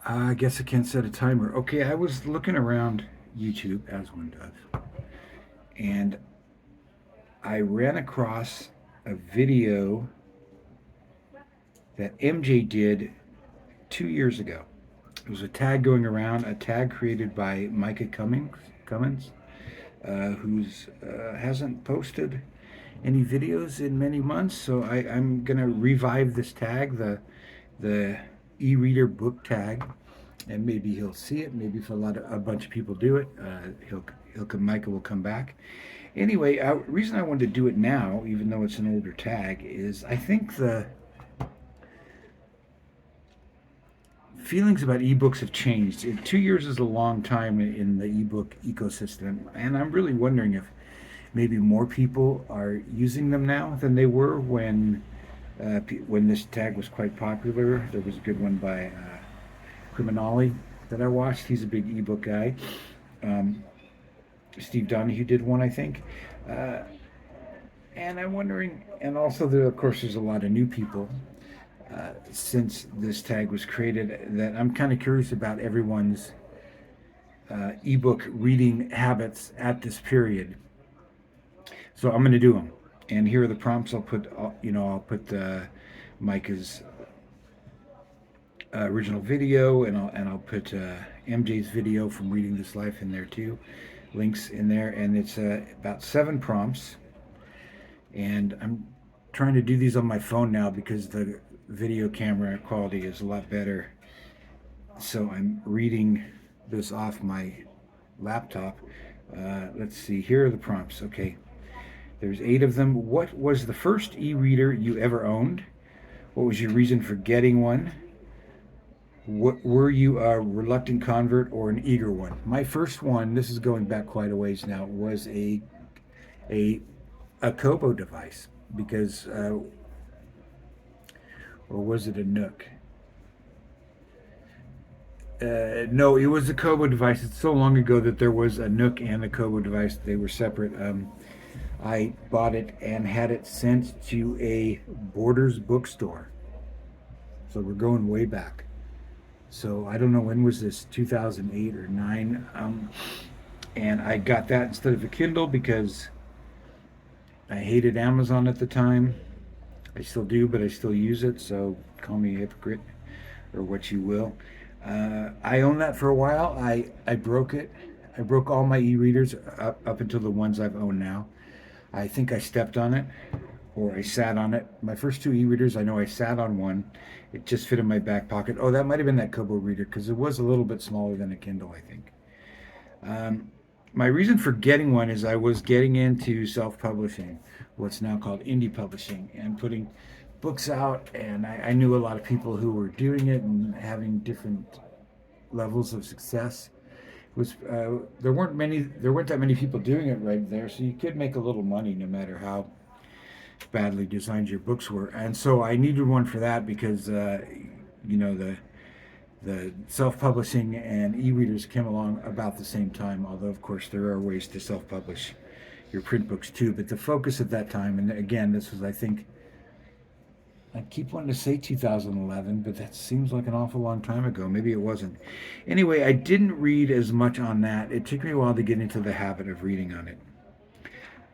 I guess I can't set a timer. Okay, I was looking around YouTube, as one does, and I ran across a video that MJ did 2 years ago. It was a tag going around, a tag created by Micah Cummins, who's hasn't posted any videos in many months. So I'm gonna revive this tag, the e-reader book tag, and maybe he'll see it. Maybe if a bunch of people do it, he'll come. Micah will come back. Anyway, reason I wanted to do it now, even though it's an older tag, is I think the feelings about ebooks have changed. 2 years is a long time in the ebook ecosystem, and I'm really wondering if maybe more people are using them now than they were when this tag was quite popular. There was a good one by Criminali that I watched. He's a big ebook guy. Um, Steve Donahue did one, I think. Uh, and I'm wondering, and also there, of course, there's a lot of new people since this tag was created that I'm kind of curious about everyone's ebook reading habits at this period. So I'm going to do them. And here are the prompts. I'll put Micah's original video, and I'll put MJ's video from Reading This Life in there too, links in there, and it's about 7 prompts. And I'm trying to do these on my phone now because the video camera quality is a lot better. So I'm reading this off my laptop. Let's see. Here are the prompts. Okay, there's 8 of them. What was the first e-reader you ever owned? What was your reason for getting one? What, were you a reluctant convert or an eager one? My first one, this is going back quite a ways now, was a a Kobo device because, or was it a Nook? No, it was a Kobo device. It's so long ago that there was a Nook and a Kobo device. They were separate. I bought it and had it sent to a Borders bookstore. So we're going way back. So I don't know when was this, 2008 or 9. And I got that instead of a Kindle because I hated Amazon at the time. I still do, but I still use it. So call me a hypocrite or what you will. I owned that for a while. I broke it. I broke all my e-readers up until the ones I've owned now. I think I stepped on it or I sat on it. My first 2 e-readers, I know I sat on one. It just fit in my back pocket. Oh, that might have been that Kobo reader because it was a little bit smaller than a Kindle, I think. Um, my reason for getting one is I was getting into self-publishing, what's now called indie publishing, and putting books out. And I knew a lot of people who were doing it and having different levels of success. It was there weren't that many people doing it right there, so you could make a little money no matter how badly designed your books were. And so I needed one for that because you know the self-publishing and e-readers came along about the same time, although of course there are ways to self-publish your print books too. But the focus at that time, and again, this was, I think, I keep wanting to say 2011, but that seems like an awful long time ago. Maybe it wasn't. Anyway, I didn't read as much on that. It took me a while to get into the habit of reading on it.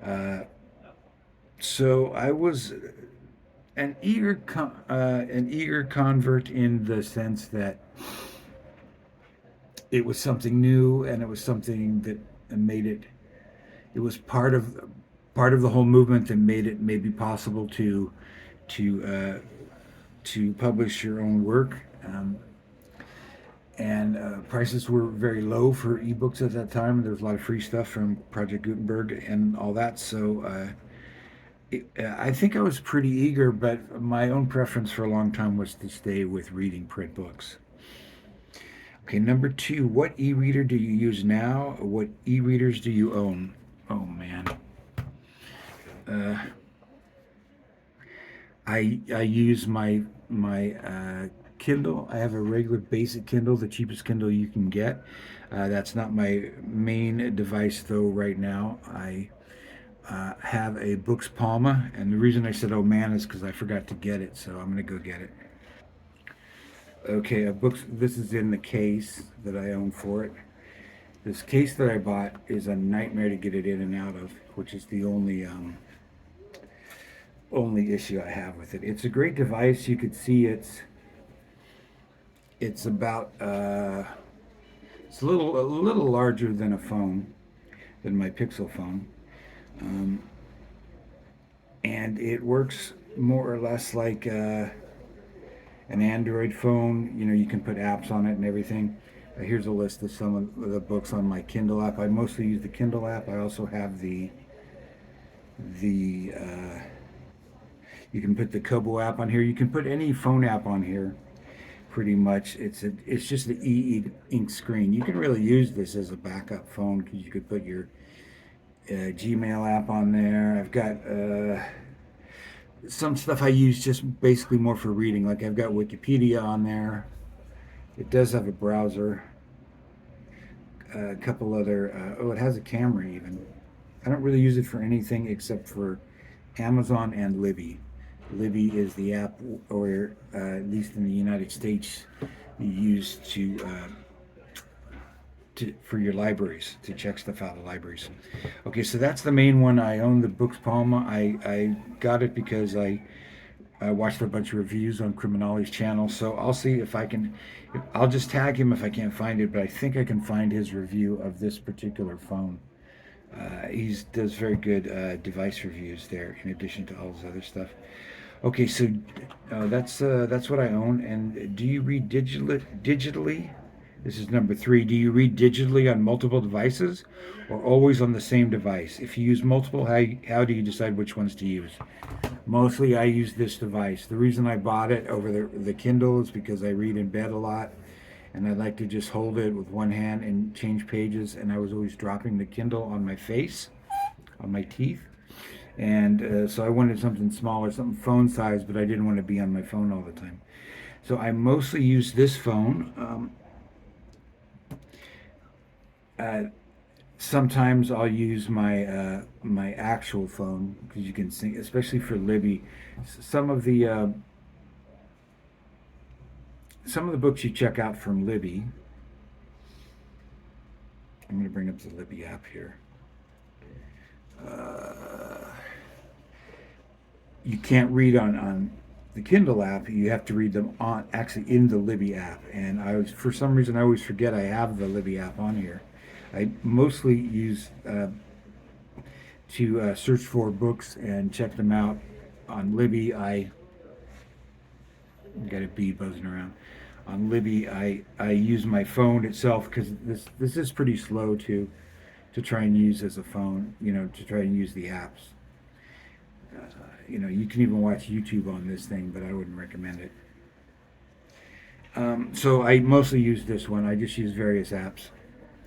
Uh, so I was an eager convert in the sense that it was something new and it was something that made it. It was part of the whole movement that made it maybe possible to to publish your own work. And prices were very low for ebooks at that time. There was a lot of free stuff from Project Gutenberg and all that. So I think I was pretty eager, but my own preference for a long time was to stay with reading print books. Okay, number 2, what e-reader do you use now? What e-readers do you own? Oh man. Uh, I use my Kindle. I have a regular basic Kindle, the cheapest Kindle you can get. That's not my main device though. Right now, I have a Books Palma, and the reason I said "oh man" is because I forgot to get it, so I'm gonna go get it. Okay, books. This is in the case that I own for it. This case that I bought is a nightmare to get it in and out of, which is the only issue I have with it. It's a great device. You could see it's about it's a little larger than a phone, than my Pixel phone, um, and it works more or less like an Android phone. You know, you can put apps on it and everything. Here's a list of some of the books on my Kindle app. I mostly use the Kindle app. I also have the you can put the Kobo app on here. You can put any phone app on here. Pretty much, it's just the e-ink screen. You can really use this as a backup phone because you could put your Gmail app on there. I've got some stuff I use just basically more for reading. Like I've got Wikipedia on there. It does have a browser. A couple other. Oh, it has a camera even. I don't really use it for anything except for Amazon and Libby. Libby is the app, or at least in the United States, you use for your libraries, to check stuff out of libraries. Okay, so that's the main one. I own the Books Palma. I got it because I watched a bunch of reviews on Criminali's channel, so I'll see if I can. I'll just tag him if I can't find it, but I think I can find his review of this particular phone. He does very good device reviews there, in addition to all his other stuff. Okay, so that's what I own. And do you read digitally? This is number 3. Do you read digitally on multiple devices, or always on the same device? If you use multiple, how do you decide which ones to use? Mostly, I use this device. The reason I bought it over the Kindle is because I read in bed a lot, and I like to just hold it with one hand and change pages. And I was always dropping the Kindle on my face, on my teeth. And so I wanted something smaller, something phone size, but I didn't want to be on my phone all the time. So I mostly use this phone. Sometimes I'll use my actual phone because you can see, especially for Libby, some of the books you check out from Libby. I'm going to bring up the Libby app here. You can't read on the Kindle app. You have to read them on actually in the Libby app. And for some reason, I always forget I have the Libby app on here. I mostly use to search for books and check them out on Libby. I got a bee buzzing around. On Libby, I use my phone itself because this is pretty slow to try and use as a phone. You know, to try and use the apps. You know, you can even watch YouTube on this thing, but I wouldn't recommend it. So I mostly use this one. I just use various apps.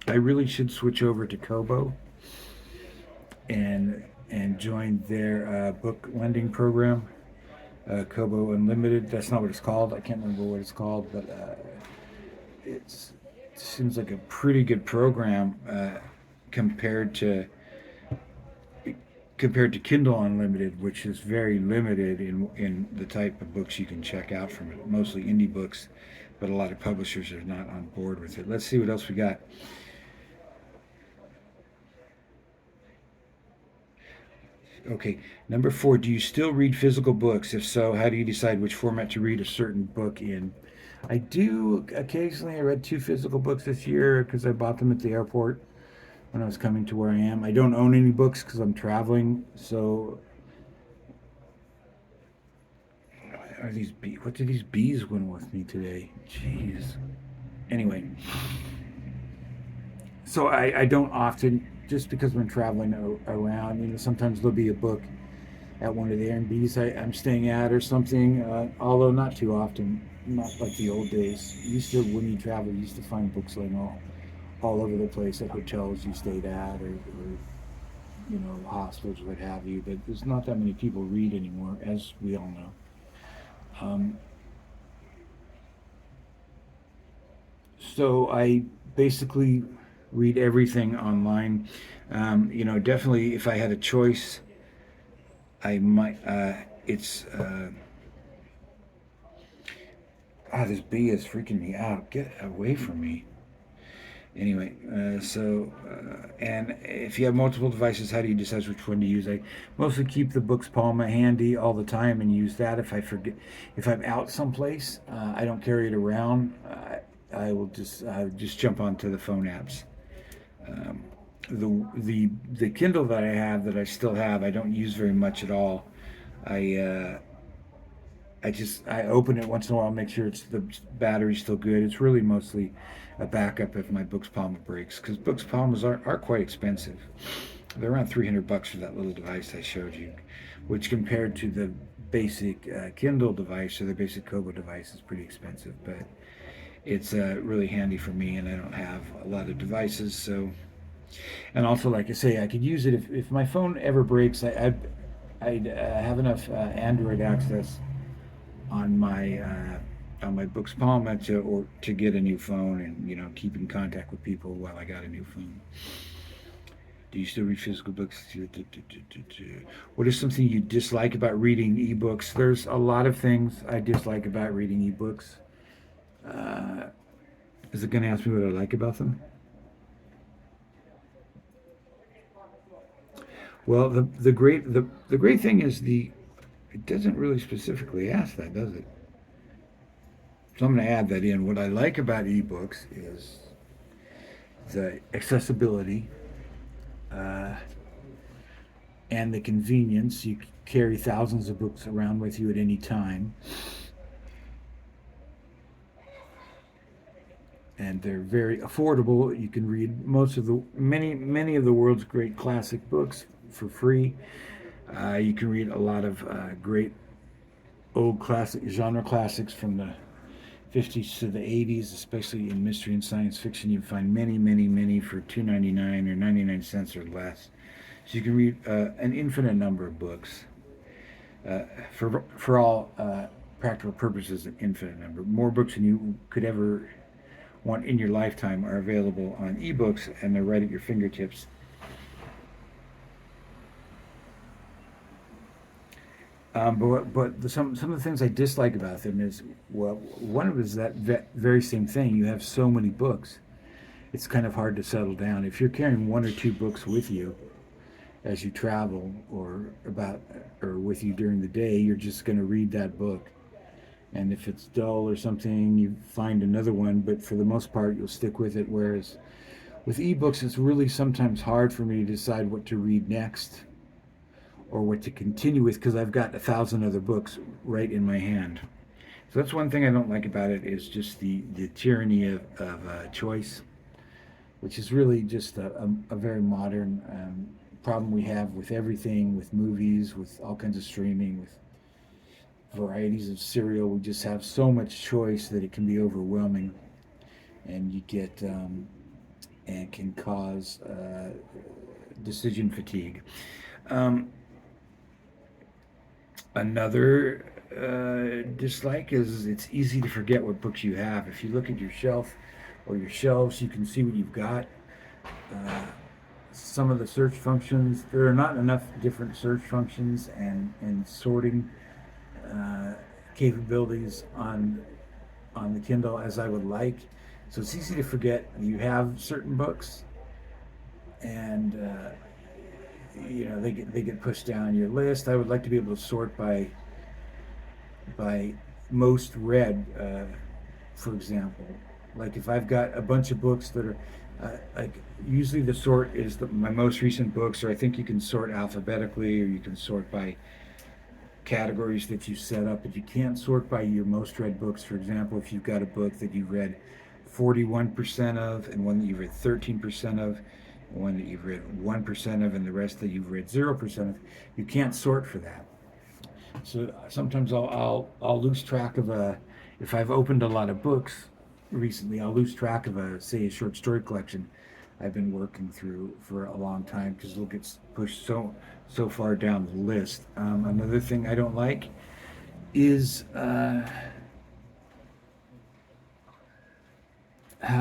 I really should switch over to Kobo and join their book lending program, Kobo Unlimited. That's not what it's called. I can't remember what it's called, but it seems like a pretty good program compared to Kindle Unlimited, which is very limited in the type of books you can check out from it. Mostly indie books, but a lot of publishers are not on board with it. Let's see what else we got. Okay, number 4, do you still read physical books? If so, how do you decide which format to read a certain book in? I do occasionally. I read 2 physical books this year because I bought them at the airport when I was coming to where I am. I don't own any books because I'm traveling, so are these bees? What do these bees win with me today? Jeez. Anyway, so I don't often, just because when traveling around, you know, sometimes there'll be a book at one of the Airbnbs I'm staying at or something, although not too often, not like the old days. When you travel, you used to find books laying all over the place at hotels you stayed at, or you know, hostels, what have you. But there's not that many people read anymore, as we all know. So I basically read everything online. You know, definitely if I had a choice, I might. This bee is freaking me out. Get away from me. Anyway, and if you have multiple devices, how do you decide which one to use? I mostly keep the Books Palma handy all the time and use that. If I forget, if I'm out someplace, I don't carry it around. I just jump onto the phone apps. Um, the Kindle that I have, that I still have, I don't use very much at all. I I open it once in a while, make sure it's the battery's still good. It's really mostly a backup if my Books Palma breaks, because Books Palmas are quite expensive. They're around $300 for that little device I showed you, which compared to the basic Kindle device or the basic Kobo device is pretty expensive. But it's really handy for me, and I don't have a lot of devices. So, and also, like I say, I could use it if my phone ever breaks. I'd have enough Android access on my Books Palma to get a new phone, and keep in contact with people while I got a new phone. Do you still read physical books? What is something you dislike about reading ebooks? There's a lot of things I dislike about reading ebooks. Uh, is it going to ask me what I like about them? Well, the great thing is it doesn't really specifically ask that, does it? So I'm going to add that in. What I like about ebooks is the accessibility uh, and the convenience. You carry thousands of books around with you at any time, and they're very affordable. You can read many of the world's great classic books for free. You can read a lot of great old classic genre classics from the 50s to the 80s, especially in mystery and science fiction. You find many for $2.99 or 99 cents or less. So you can read an infinite number of books. For all practical purposes, an infinite number. More books than you could ever want in your lifetime are available on ebooks, and they're right at your fingertips. Some of the things I dislike about them is, well, one of it is that very same thing. You have so many books, it's kind of hard to settle down. If you're carrying one or two books with you as you travel, or with you during the day, you're just going to read that book. And if it's dull or something, you find another one. But for the most part, you'll stick with it. Whereas with ebooks, it's really sometimes hard for me to decide what to read next or what to continue with, because I've got 1,000 other books right in my hand. So that's one thing I don't like about it, is just the tyranny of choice, which is really just a very modern problem we have with everything, with movies, with all kinds of streaming, with varieties of cereal. We just have so much choice that it can be overwhelming, and you get and can cause decision fatigue. Um, Another dislike is it's easy to forget what books you have. If you look at your shelf or your shelves, you can see what you've got. Uh, some of the search functions, there are not enough different search functions and sorting uh, capabilities on the Kindle as I would like. So it's easy to forget you have certain books, and they get pushed down your list. I would like to be able to sort by most read, for example. Like if I've got a bunch of books that are like, usually the sort is my most recent books, or I think you can sort alphabetically, or you can sort by categories that you set up, but you can't sort by your most read books. For example, if you've got a book that you've read 41% of, and one that you've read 13% of, one that you've read 1% of, and the rest that you've read 0% of, you can't sort for that. So sometimes I'll lose track of if I've opened a lot of books recently, I'll lose track of say a short story collection I've been working through for a long time, because it'll get pushed so far down the list. Another thing I don't like is how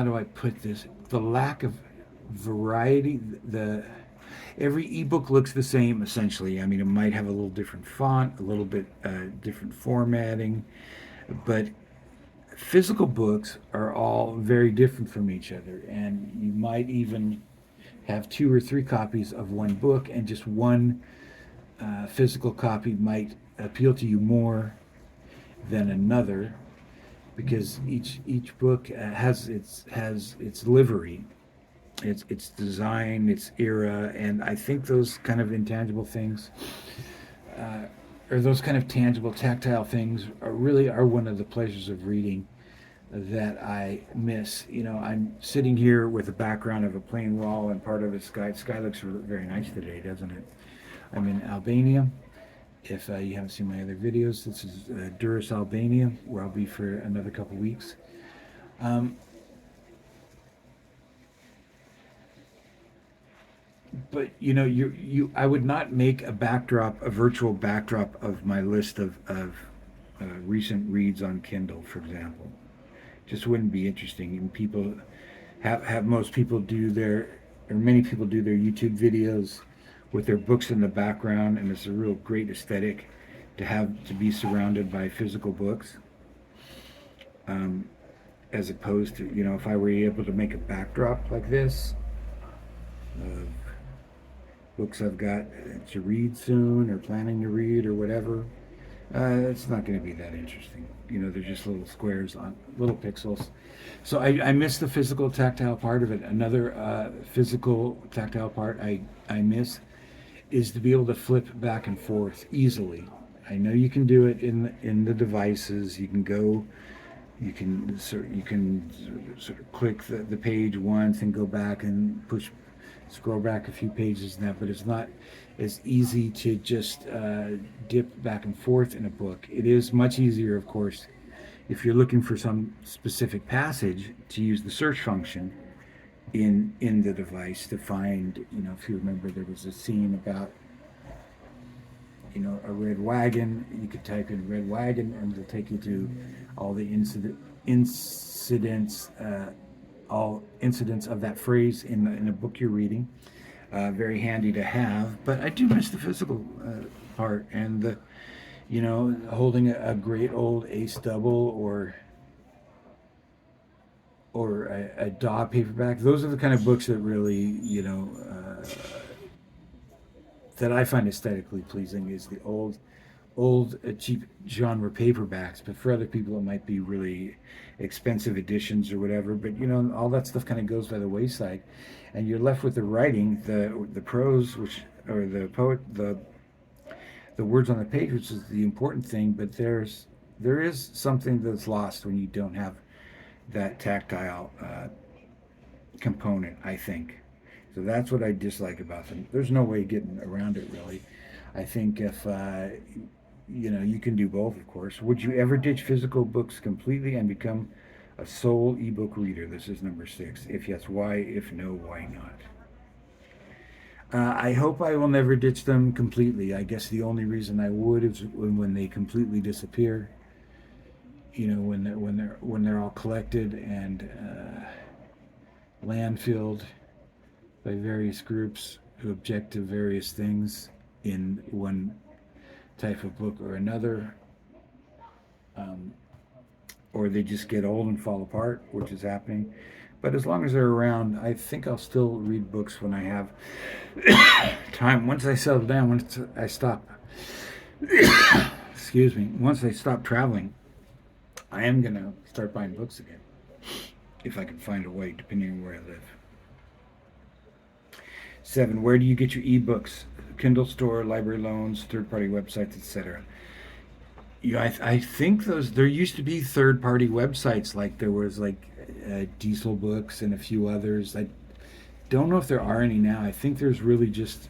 do I put this? The lack of variety. Every ebook looks the same essentially. I mean, it might have a little different font, a little bit different formatting, but physical books are all very different from each other, and you might even have 2 or 3 copies of one book, and just one physical copy might appeal to you more than another, because each book has its livery, its design, its era, and I think those kind of intangible things, uh, or those kind of tangible, tactile things, are one of the pleasures of reading that I miss. I'm sitting here with a background of a plain wall and part of the sky. The sky looks very nice today, doesn't it? I'm in Albania. If you haven't seen my other videos, this is Durrës, Albania, where I'll be for another couple weeks. Um, but I would not make a virtual backdrop of my list of recent reads on Kindle, for example. Just wouldn't be interesting. And people have most people do their, or many people do their YouTube videos with their books in the background, and it's a real great aesthetic to be surrounded by physical books, um, as opposed to, if I were able to make a backdrop like this of books I've got to read soon or planning to read or whatever, it's not going to be that interesting. They're just little squares on little pixels. So I miss the physical tactile part of it. Another physical tactile part I miss is to be able to flip back and forth easily. I know you can do it in the devices. You can sort of click the page once and go back and scroll back a few pages and that, but it's not as easy to just dip back and forth in a book. It is much easier, of course, if you're looking for some specific passage, to use the search function in the device to find, if you remember, there was a scene about, a red wagon. You could type in red wagon and it'll take you to all the incidents, all incidents of that phrase in a book you're reading. Very handy to have, but I do miss the physical part, and holding a great old Ace Double or a Daw paperback. Those are the kind of books that really, that I find aesthetically pleasing, is the old cheap genre paperbacks. But for other people, it might be really expensive editions or whatever. But all that stuff kind of goes by the wayside, and you're left with the writing, the prose, or the words on the page, which is the important thing. But there is something that's lost when you don't have that tactile component, I think. So that's what I dislike about them. There's no way getting around it, really. I think if you can do both, of course. Would you ever ditch physical books completely and become a sole ebook reader? This is number 6. If yes, why? If no, why not? I hope I will never ditch them completely. I guess the only reason I would is when they completely disappear. When they're all collected and landfilled by various groups who object to various things in one type of book or another, or they just get old and fall apart, which is happening. But as long as they're around, I think I'll still read books when I have time. Once I settle down, once I stop, excuse me, once I stop traveling, I am going to start buying books again, if I can find a way, depending on where I live. 7, where do you get your ebooks? Kindle store, library loans, third-party websites, etc. I think there used to be third-party websites, like there was Diesel Books and a few others. I don't know if there are any now. I think there's really just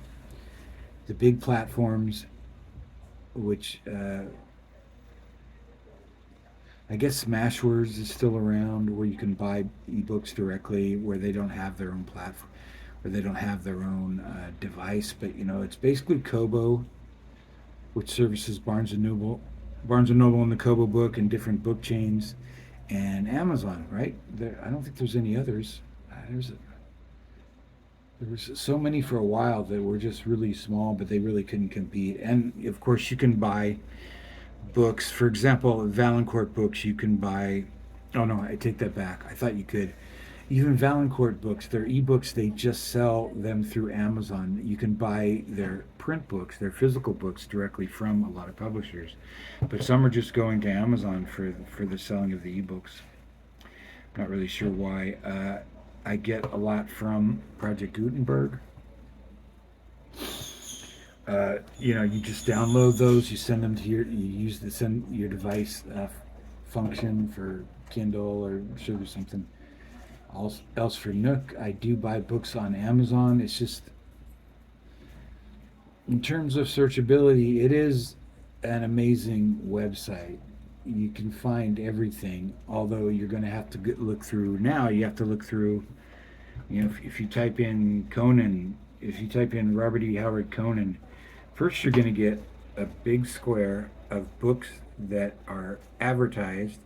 the big platforms, which I guess Smashwords is still around, where you can buy ebooks directly, where they don't have their own platform, where they don't have their own device. But it's basically Kobo, which services Barnes and Noble and the Kobo Book and different book chains, and Amazon. Right there, I don't think there's any others. There was so many for a while that were just really small, but they really couldn't compete. And of course, you can buy books. For example, Valancourt Books, you can buy Oh no, I take that back. I thought you could. Even Valancourt books, their ebooks, they just sell them through Amazon. You can buy their print books, their physical books, directly from a lot of publishers. But some are just going to Amazon for the selling of the ebooks. Not really sure why. I get a lot from Project Gutenberg. You just download those. You send them to you use the send your device function for Kindle, or I'm sure there's something else for Nook. I do buy books on Amazon. It's just, in terms of searchability, it is an amazing website. You can find everything, although you're going to have to look through. Now you have to look through, if you type in Conan, if you type in Robert E. Howard Conan, first you're going to get a big square of books that are advertised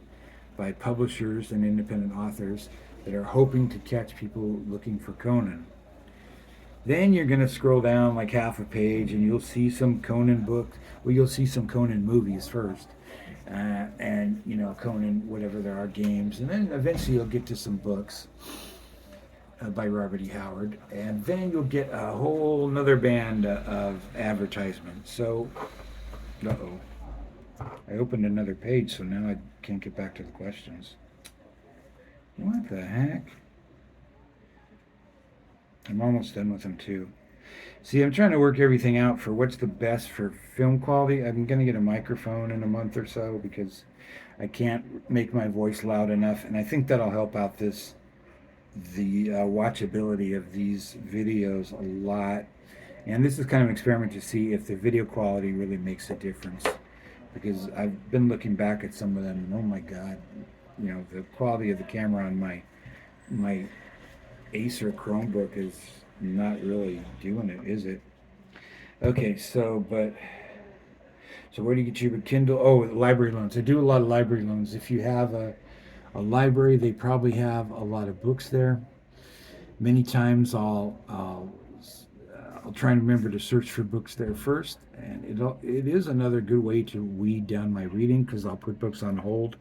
by publishers and independent authors that are hoping to catch people looking for Conan. Then you're going to scroll down like half a page and you'll see some Conan books. Well, you'll see some Conan movies first. And, Conan, whatever there are, games. And then eventually you'll get to some books by Robert E. Howard. And then you'll get a whole nother band of advertisements. So, uh-oh. I opened another page, so now I can't get back to the questions. What the heck? I'm almost done with them too. See, I'm trying to work everything out for what's the best for film quality. I'm going to get a microphone in a month or so because I can't make my voice loud enough, and I think that'll help out the watchability of these videos a lot. And this is kind of an experiment to see if the video quality really makes a difference, because I've been looking back at some of them, and oh my god, the quality of the camera on my Acer Chromebook is not really doing it, is it? Okay, so where do you get your Kindle? Oh, library loans. I do a lot of library loans. If you have a library, they probably have a lot of books there. Many times I'll try and remember to search for books there first, and it is another good way to weed down my reading, because I'll put books on hold,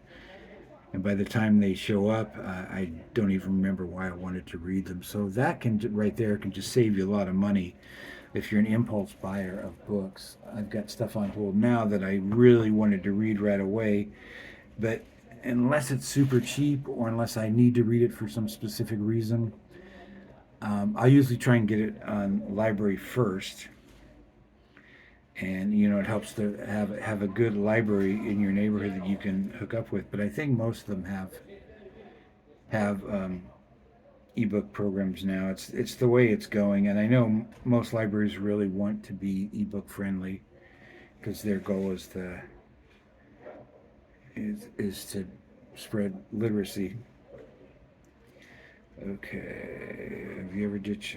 and by the time they show up, I don't even remember why I wanted to read them. So that right there can just save you a lot of money if you're an impulse buyer of books. I've got stuff on hold now that I really wanted to read right away, but unless it's super cheap or unless I need to read it for some specific reason, I usually try and get it on library first. And it helps to have a good library in your neighborhood that you can hook up with. But I think most of them have ebook programs now. It's the way it's going, and I know most libraries really want to be ebook friendly, because their goal is to spread literacy. Okay, have you ever ditched?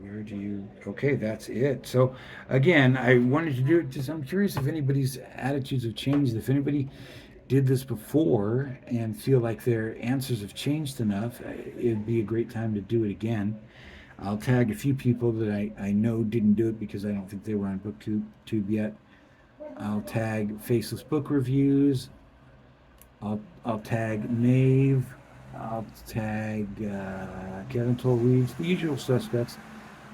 Where do you? Okay, that's it. So, again, I wanted to do it. I'm curious if anybody's attitudes have changed. If anybody did this before and feel like their answers have changed enough, it'd be a great time to do it again. I'll tag a few people that I know didn't do it because I don't think they were on BookTube yet. I'll tag Faceless Book Reviews. I'll tag Maeve. I'll tag Kevin Toll Reeves, the usual suspects.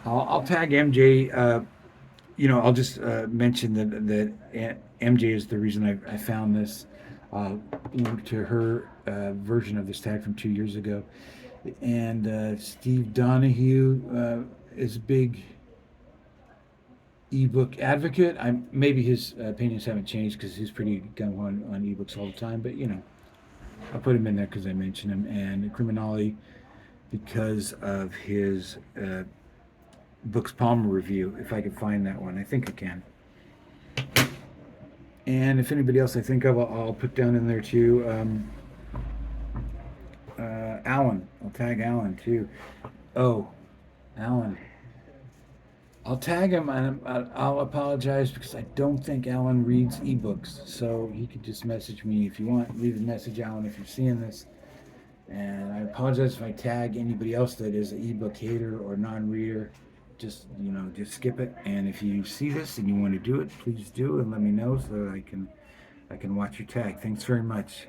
I'll tag MJ. I'll just mention that MJ is the reason I found this. Link to her version of this tag from 2 years ago. And Steve Donahue is a big ebook advocate. Maybe his opinions haven't changed because he's pretty gung on ebooks all the time, but I'll put him in there because I mentioned him. And Criminality because of his Books Palmer review, if I could find that one. I think I can. And if anybody else I think of, I'll put down in there too. Alan. I'll tag Alan too. Oh, Alan. I'll tag him, and I'll apologize because I don't think Alan reads ebooks. So he could just message me if you want. Leave a message, Alan, if you're seeing this. And I apologize if I tag anybody else that is an ebook hater or non-reader. Just skip it. And if you see this and you want to do it, please do, and let me know so that I can watch your tag. Thanks very much.